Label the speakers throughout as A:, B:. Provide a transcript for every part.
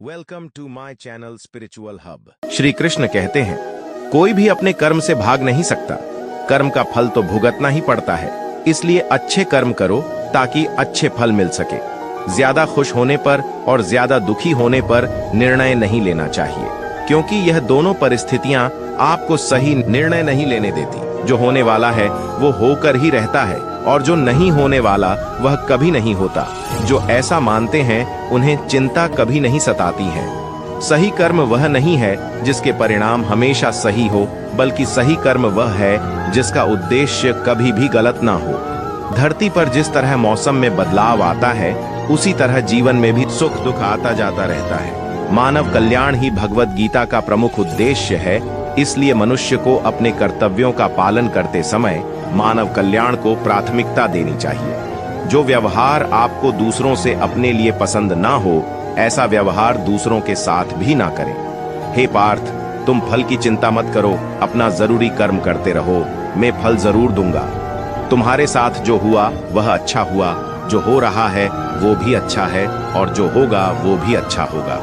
A: Welcome to my channel spiritual hub. Shri Krishna कहते हैं, कोई भी अपने कर्म से भाग नहीं सकता। कर्म का फल तो भुगतना ही पड़ता है। इसलिए अच्छे कर्म करो ताकि अच्छे फल मिल सके। ज्यादा खुश होने पर और ज्यादा दुखी होने पर निर्णय नहीं लेना चाहिए, क्योंकि यह दोनों परिस्थितियां आपको सही निर्णय नहीं लेने देती। जो होने वाला है वो होकर ही रहता है, और जो नहीं होने वाला वह कभी नहीं होता। जो ऐसा मानते हैं उन्हें चिंता कभी नहीं सताती है। सही कर्म वह नहीं है जिसके परिणाम हमेशा सही हो, बल्कि सही कर्म वह है जिसका उद्देश्य कभी भी गलत ना हो। धरती पर जिस तरह मौसम में बदलाव आता है, उसी तरह जीवन में भी सुख दुख आता जाता रहता है। मानव कल्याण ही भगवत गीता का प्रमुख उद्देश्य है। इसलिए मनुष्य को अपने कर्तव्यों का पालन करते समय मानव कल्याण को प्राथमिकता देनी चाहिए। जो व्यवहार आपको दूसरों से अपने लिए पसंद ना हो, ऐसा व्यवहार दूसरों के साथ भी ना करें। हे पार्थ, तुम फल की चिंता मत करो, अपना जरूरी कर्म करते रहो, मैं फल जरूर दूंगा। तुम्हारे साथ जो हुआ वह अच्छा हुआ, जो हो रहा है वो भी अच्छा है, और जो होगा वो भी अच्छा होगा।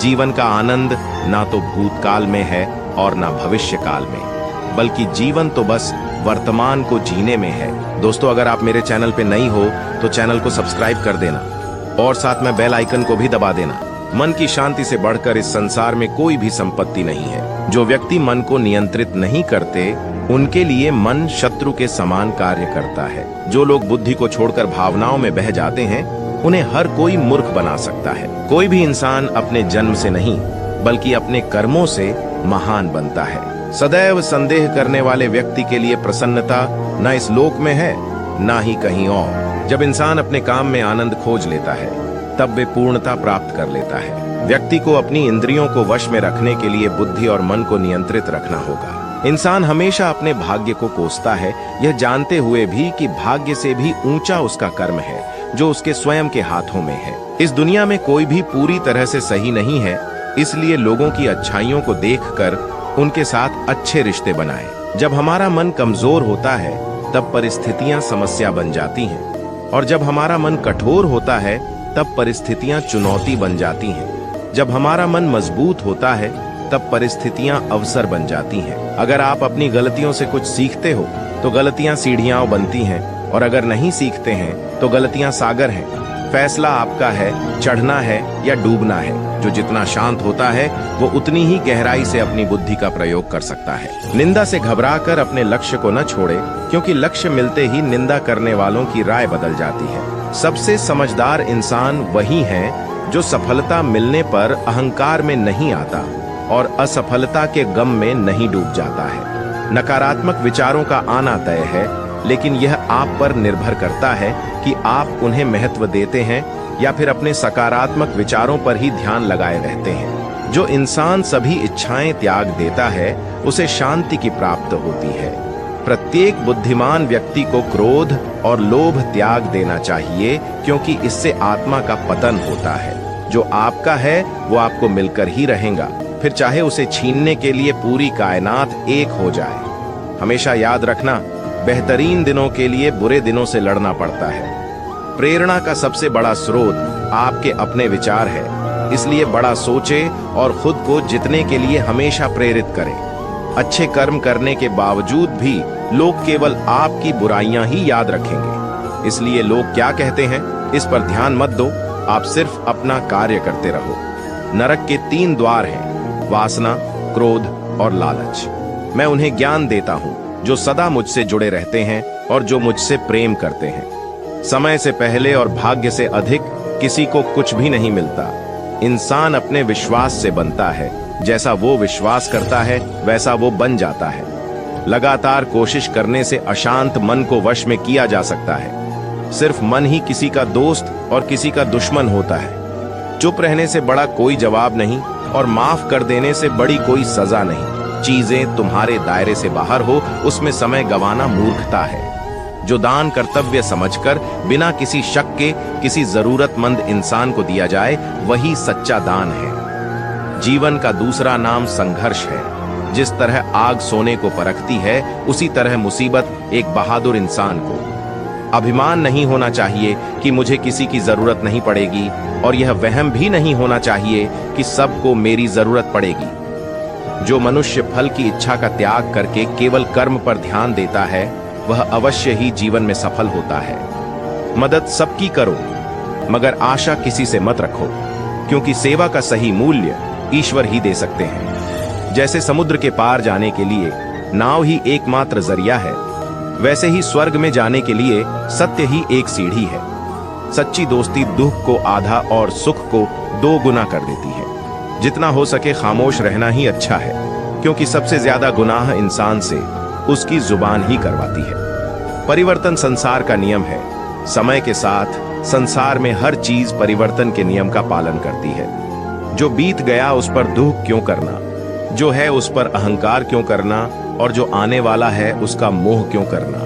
A: जीवन का आनंद ना तो भूतकाल में है और ना भविष्य काल में, बल्कि जीवन तो बस वर्तमान को जीने में है। दोस्तों, अगर आप मेरे चैनल पे नई हो तो चैनल को सब्सक्राइब कर देना और साथ में बेल आइकन को भी दबा देना। मन की शांति से बढ़कर इस संसार में कोई भी संपत्ति नहीं है। जो व्यक्ति मन को नियंत्रित नहीं करते, उनके लिए मन शत्रु के समान कार्य करता है। जो लोग बुद्धि को छोड़कर भावनाओं में बह जाते हैं, उन्हें हर कोई मूर्ख बना सकता है। कोई भी इंसान अपने जन्म से नहीं, बल्कि अपने कर्मों से महान बनता है। सदैव संदेह करने वाले व्यक्ति के लिए प्रसन्नता न इस लोक में है, ना ही कहीं और। जब इंसान अपने काम में आनंद खोज लेता है, तब वे पूर्णता प्राप्त कर लेता है। व्यक्ति को अपनी इंद्रियों को वश में रखने के लिए बुद्धि और मन को नियंत्रित रखना होगा। इंसान हमेशा अपने भाग्य को कोसता है, यह जानते हुए भी कि भाग्य से भी ऊंचा उसका कर्म है, जो उसके स्वयं के हाथों में है। इस दुनिया में कोई भी पूरी तरह से सही नहीं है, इसलिए लोगों की अच्छाइयों को देखकर उनके साथ अच्छे रिश्ते बनाएं। जब हमारा मन कमजोर होता है, तब परिस्थितियां समस्या बन जाती हैं, और जब हमारा मन कठोर होता है, तब परिस्थितियां चुनौती बन जाती हैं। जब हमारा मन मजबूत होता है, तब परिस्थितियां अवसर बन जाती हैं। अगर आप अपनी गलतियों से कुछ सीखते हो, तो गलतियां सीढ़ियां बनती हैं, और अगर नहीं सीखते हैं, तो गलतियां सागर हैं। फैसला आपका है, चढ़ना है या डूबना है। जो जितना शांत होता है, वो उतनी ही गहराई से अपनी बुद्धि का प्रयोग कर सकता है। निंदा से घबराकर अपने लक्ष्य को न छोड़े, क्योंकि लक्ष्य मिलते ही निंदा करने वालों की राय बदल जाती है। सबसे समझदार इंसान वही है जो सफलता मिलने पर अहंकार में नहीं आता और असफलता के गम में नहीं डूब जाता है। नकारात्मक विचारों का आना तय है, लेकिन यह आप पर निर्भर करता है कि आप उन्हें महत्व देते हैं या फिर अपने सकारात्मक विचारों पर ही ध्यान लगाए रहते हैं। जो इंसान सभी इच्छाएं त्याग देता है, उसे शांति की प्राप्त होती है। प्रत्येक बुद्धिमान व्यक्ति को क्रोध और लोभ त्याग देना चाहिए, क्योंकि इससे आत्मा का पतन होता है। जो आपका है वो आपको मिलकर ही रहेगा, फिर चाहे उसे छीनने के लिए पूरी कायनात एक हो जाए। हमेशा याद रखना, बेहतरीन दिनों के लिए बुरे दिनों से लड़ना पड़ता है। प्रेरणा का सबसे बड़ा स्रोत आपके अपने विचार है, इसलिए बड़ा सोचे और खुद को जितने के लिए हमेशा प्रेरित करें। अच्छे कर्म करने के बावजूद भी लोग केवल आपकी बुराइयां ही याद रखेंगे। इसलिए लोग क्या कहते हैं, इस पर ध्यान मत दो, आप सिर्फ अपना कार्य करते रहो। नरक के 3 द्वार हैं, वासना, क्रोध और लालच। मैं उन्हें ज्ञान देता हूँ जो सदा मुझसे जुड़े रहते हैं और जो मुझसे प्रेम करते हैं। समय से पहले और भाग्य से अधिक किसी को कुछ भी नहीं मिलता। इंसान अपने विश्वास से बनता है। जैसा वो विश्वास करता है, वैसा वो बन जाता है। लगातार कोशिश करने से अशांत मन को वश में किया जा सकता है। सिर्फ मन ही किसी का दोस्त और किसी का दुश्मन होता है। चुप रहने से बड़ा कोई जवाब नहीं, और माफ कर देने से बड़ी कोई सजा नहीं। चीजें तुम्हारे दायरे से बाहर हो, उसमें समय गंवाना मूर्खता है। जो दान कर्तव्य समझकर बिना किसी शक के किसी जरूरतमंद इंसान को दिया जाए, वही सच्चा दान है। जीवन का दूसरा नाम संघर्ष है। जिस तरह आग सोने को परखती है, उसी तरह मुसीबत एक बहादुर इंसान को। अभिमान नहीं होना चाहिए कि मुझे किसी की जरूरत नहीं पड़ेगी, और यह वहम भी नहीं होना चाहिए कि सबको मेरी जरूरत पड़ेगी। जो मनुष्य फल की इच्छा का त्याग करके केवल कर्म पर ध्यान देता है वह अवश्य ही जीवन में सफल होता है। मदद सबकी करो, मगर आशा किसी से मत रखो, क्योंकि सेवा का सही मूल्य ईश्वर ही दे सकते हैं। जैसे समुद्र के पार जाने के लिए नाव ही एकमात्र जरिया है, वैसे ही स्वर्ग में जाने के लिए सत्य ही एक सीढ़ी है। सच्ची दोस्ती दुख को आधा और सुख को 2 गुना कर देती है। जितना हो सके खामोश रहना ही अच्छा है, क्योंकि सबसे ज्यादा गुनाह इंसान से उसकी जुबान ही करवाती है। परिवर्तन संसार का नियम है। समय के साथ संसार में हर चीज परिवर्तन के नियम का पालन करती है। जो बीत गया उस पर दुख क्यों करना, जो है उस पर अहंकार क्यों करना, और जो आने वाला है उसका मोह क्यों करना।